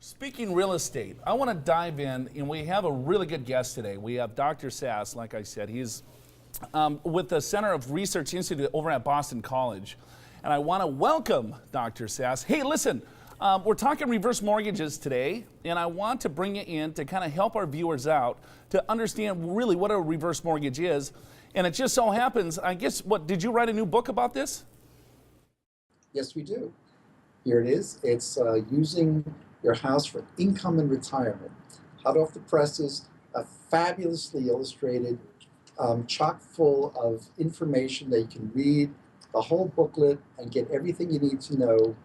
Speaking real estate, I want to dive in, and we have a really good guest today. We have Dr. Sass, like I said. He's with the Center of Research Institute over at Boston College. And I want to welcome Dr. Sass. Hey, listen, we're talking reverse mortgages today, and I want to bring you in to kind of help our viewers out to understand really what a reverse mortgage is. And it just so happens, I guess, did you write a new book about this? Yes, we do. Here it is. It's using your house for income and retirement. Hot off the presses, a fabulously illustrated, chock full of information that you can read the whole booklet and get everything you need to know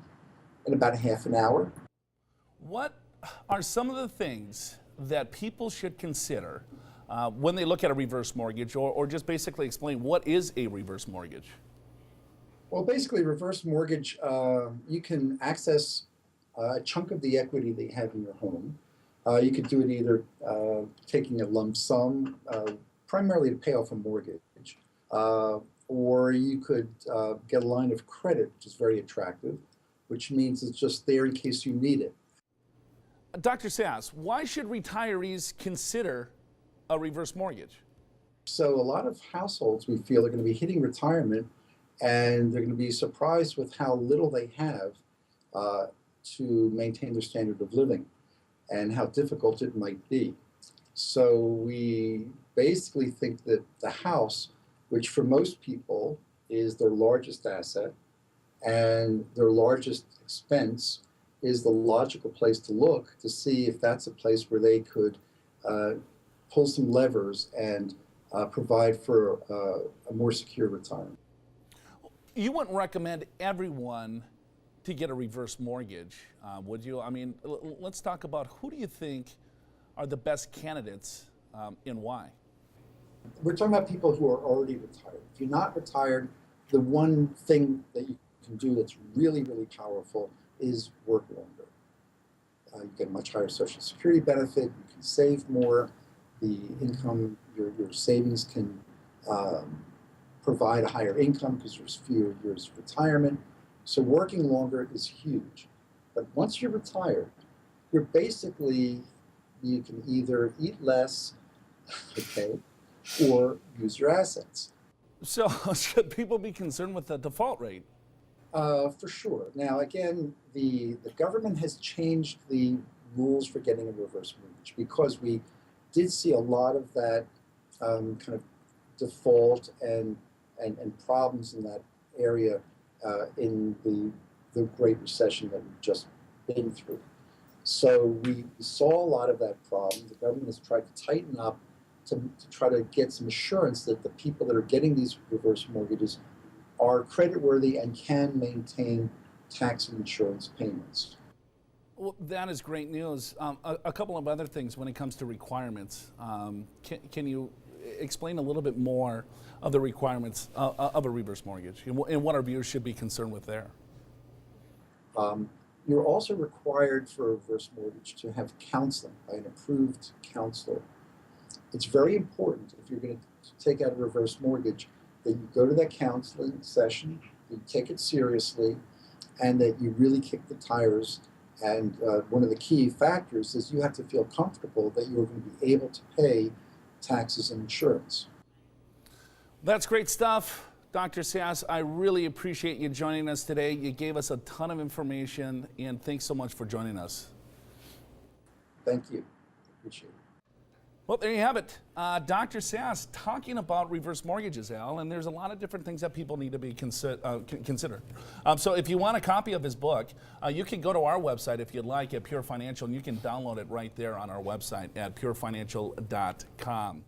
in about half an hour. What are some of the things that people should consider when they look at a reverse mortgage, or just basically explain what is a reverse mortgage? Well, basically, reverse mortgage, you can access a chunk of the equity that you have in your home. You could do it either taking a lump sum, primarily to pay off a mortgage, or you could get a line of credit, which is very attractive, which means it's just there in case you need it. Dr. Sass, why should retirees consider a reverse mortgage? So a lot of households, we feel, are going to be hitting retirement, and they're going to be surprised with how little they have to maintain their standard of living and how difficult it might be. So we basically think that the house, which for most people is their largest asset and their largest expense, is the logical place to look to see if that's a place where they could pull some levers and provide for a more secure retirement. You wouldn't recommend everyone to get a reverse mortgage, would you? I mean, let's talk about who do you think are the best candidates and why? We're talking about people who are already retired. If you're not retired, the one thing that you can do that's really, really powerful is work longer. You get a much higher Social Security benefit, you can save more, the income, your savings can provide a higher income because there's fewer years of retirement. So working longer is huge. But once you're retired, you're basically, you can either eat less, okay, or use your assets. So should people be concerned with the default rate? For sure. Now, again, the government has changed the rules for getting a reverse mortgage because we did see a lot of that kind of default and problems in that area in the Great Recession that we've just been through. So we saw a lot of that problem. The government has tried to tighten up to try to get some assurance that the people that are getting these reverse mortgages are creditworthy and can maintain tax and insurance payments. Well, that is great news. A couple of other things when it comes to requirements. Can you explain a little bit more of the requirements of a reverse mortgage and what our viewers should be concerned with there? You're also required for a reverse mortgage to have counseling by an approved counselor. It's very important if you're going to take out a reverse mortgage that you go to that counseling session, you take it seriously, and that you really kick the tires. And one of the key factors is you have to feel comfortable that you're going to be able to pay taxes and insurance. That's great stuff. Dr. Sass, I really appreciate you joining us today. You gave us a ton of information, and thanks so much for joining us. Thank you. Appreciate it. Well, there you have it. Dr. Sass talking about reverse mortgages, Al, and there's a lot of different things that people need to be consider. So if you want a copy of his book, you can go to our website if you'd like at Pure Financial, and you can download it right there on our website at purefinancial.com.